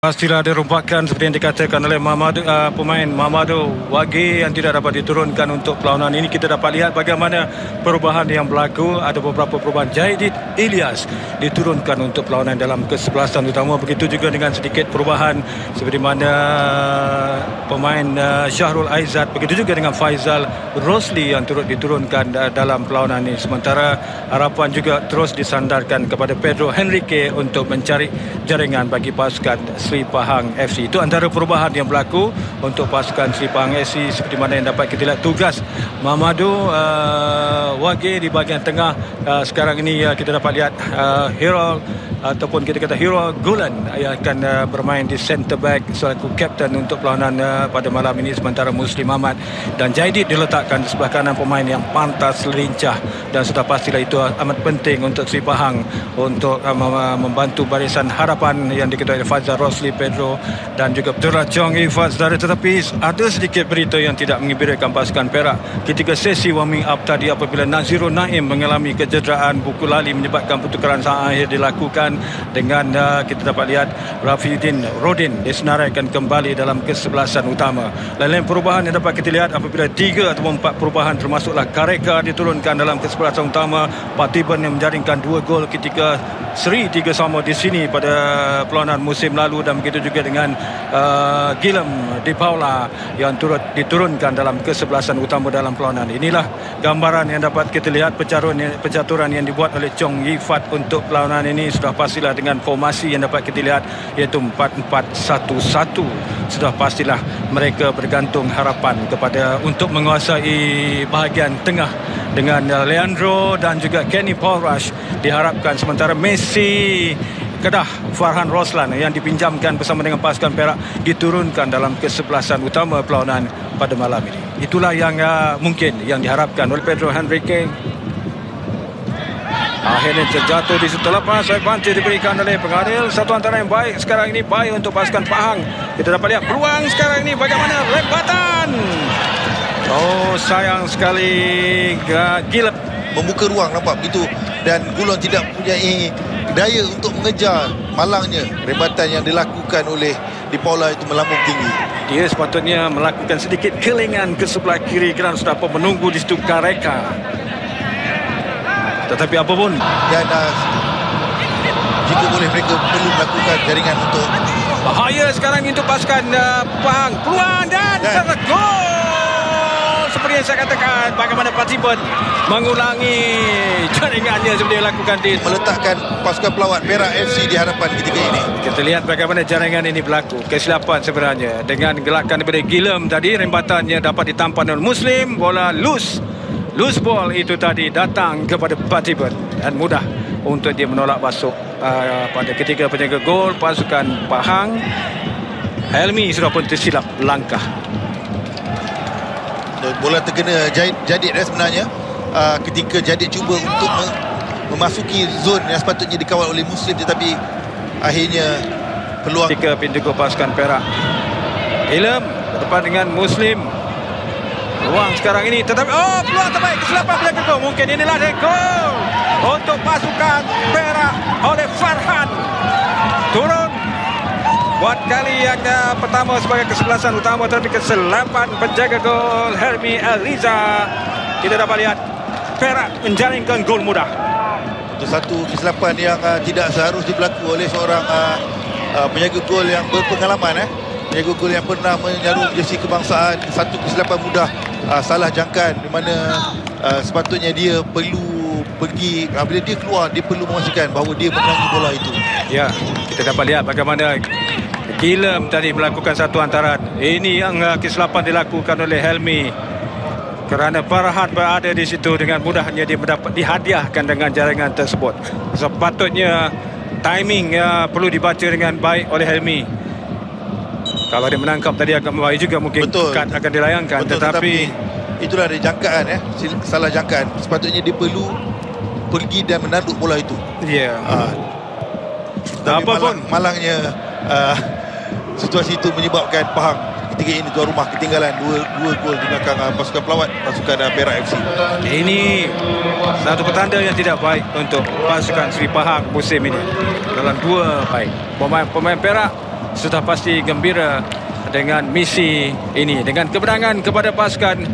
Pastilah ada rompakan seperti yang dikatakan oleh pemain Mamadou Wage yang tidak dapat diturunkan untuk perlawanan ini. Kita dapat lihat bagaimana perubahan yang berlaku. Ada beberapa perubahan. Jaidit Ilyas diturunkan untuk perlawanan dalam kesebelasan utama. Begitu juga dengan sedikit perubahan seperti mana pemain Syahrul Aizat. Begitu juga dengan Faizal Rosli yang turut diturunkan dalam perlawanan ini. Sementara harapan juga terus disandarkan kepada Pedro Henrique untuk mencari jaringan bagi pasukan Sri Pahang FC. Itu antara perubahan yang berlaku untuk pasukan Sri Pahang FC, seperti mana yang dapat kita lihat tugas Mamadou Wage di bahagian tengah. Sekarang ini kita dapat lihat Hero ataupun kita kata Hero Gulan yang akan bermain di centre back selaku kapten untuk perlawanan pada malam ini, sementara Muslim Ahmad dan Jaidit diletakkan di sebelah kanan pemain yang pantas lincah, dan sudah pastilah itu amat penting untuk Sri Pahang untuk membantu barisan harapan yang diketuai Faizal Rosli, Pedro dan juga Abdullah Chong Ifat. Tetapi ada sedikit berita yang tidak menggembirakan pasukan Perak ketika sesi warming up tadi apabila Nazirul Naim mengalami kecederaan buku lali menyebabkan pertukaran saat akhir dilakukan dengan kita dapat lihat Rafiuddin Rodin disenaraikan kembali dalam kesebelasan utama. Lain-lain perubahan yang dapat kita lihat apabila 3 atau 4 perubahan termasuklah Kareka diturunkan dalam kesebelasan utama. Patiban yang menjaringkan 2 gol ketika Seri 3-3 di sini pada perlawanan musim lalu, dan begitu juga dengan Guillem Di Paula yang turut diturunkan dalam kesebelasan utama dalam perlawanan. Inilah gambaran yang dapat kita lihat pencaturan yang dibuat oleh Chong Yifat untuk perlawanan ini. Sudah pastilah dengan formasi yang dapat kita lihat iaitu 4-4-1-1. Sudah pastilah mereka bergantung harapan kepada untuk menguasai bahagian tengah dengan Leandro dan juga Kenny Paulrush diharapkan, sementara Messi Kedah Farhan Roslan yang dipinjamkan bersama dengan pasukan Perak diturunkan dalam kesebelasan utama perlawanan pada malam ini. Itulah yang mungkin yang diharapkan oleh Pedro Henrique. Akhirnya terjatuh di situ lepas. Saya bantu diberikan oleh pengadil. Satu antara yang baik sekarang ini, baik untuk pasukan Pahang. Kita dapat lihat peluang sekarang ini bagaimana lempatan. Oh, sayang sekali Guillem membuka ruang, nampak begitu, dan Gulon tidak mempunyai daya untuk mengejar. Malangnya rebatan yang dilakukan oleh Di Paula itu melambung tinggi. Dia sepatutnya melakukan sedikit kelingan ke sebelah kiri kerana sudah menunggu di situ Kareka. Tetapi apapun, dan jika boleh mereka perlu melakukan jaringan untuk bahaya sekarang untuk pasukan Pahang. Peluang dan gol. Seperti yang saya katakan, bagaimana Patiban mengulangi jaringannya seperti yang dilakukan di meletakkan pasukan pelawat Perak FC di hadapan ketika ini. Kita lihat bagaimana jaringan ini berlaku. Kesilapan sebenarnya dengan gelakan daripada Guillem tadi, rembatannya dapat ditampan oleh Muslim. Bola loose ball itu tadi datang kepada Patiban dan mudah untuk dia menolak masuk pada ketiga penjaga gol pasukan Pahang. Helmi sudah pun tersilap langkah. Bola terkena Jadid sebenarnya ketika Jadid cuba untuk memasuki zon yang sepatutnya dikawal oleh Muslim, tetapi akhirnya peluang ketika pintu gol pasukan Perak. Guillem berdepan dengan Muslim. Peluang sekarang ini, tetapi peluang terbaik, kesilapan penjaga gol. Mungkin inilah gol untuk pasukan Perak oleh Farhan. Turun buat kali yang pertama sebagai kesebelasan utama, tetapi kesilapan penjaga gol Helmi Eliza. Kita dapat lihat Perak menjaringkan gol mudah. Itu satu kesilapan yang tidak seharusnya berlaku oleh seorang penjaga gol yang berpengalaman. Penjaga gol yang pernah menyarum jersey kebangsaan. Satu kesilapan mudah, salah jangkaan, di mana sepatutnya dia perlu pergi, bila dia keluar dia perlu memastikan bahawa dia menangani bola itu. Ya, kita dapat lihat bagaimana Guillem tadi melakukan satu hantaran. Ini yang kesilapan dilakukan oleh Helmi kerana Farhan berada di situ, dengan mudahnya dia mendapat dihadiahkan dengan jaringan tersebut. Sepatutnya timing perlu dibaca dengan baik oleh Helmi. Kalau dia menangkap tadi akan baik juga, mungkin kad akan dilayangkan. Betul, tetapi itulah ada jangkaan, salah jangkaan. Sepatutnya dia perlu pergi dan menanduk bola itu. Ya. Apapun malangnya situasi itu menyebabkan Pahang ketika ini tuan rumah ketinggalan dua gol di belakang pasukan pelawat pasukan Perak FC. Ini satu petanda yang tidak baik untuk pasukan Sri Pahang musim ini. Dalam dua baik pemain Perak sudah pasti gembira dengan misi ini, dengan kemenangan kepada pasukan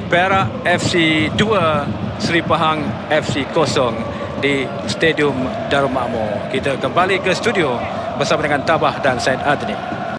Perak FC 2, Seri Pahang FC 0 di Stadium Darul Makmur. Kita kembali ke studio bersama dengan Tabah dan Said Adni.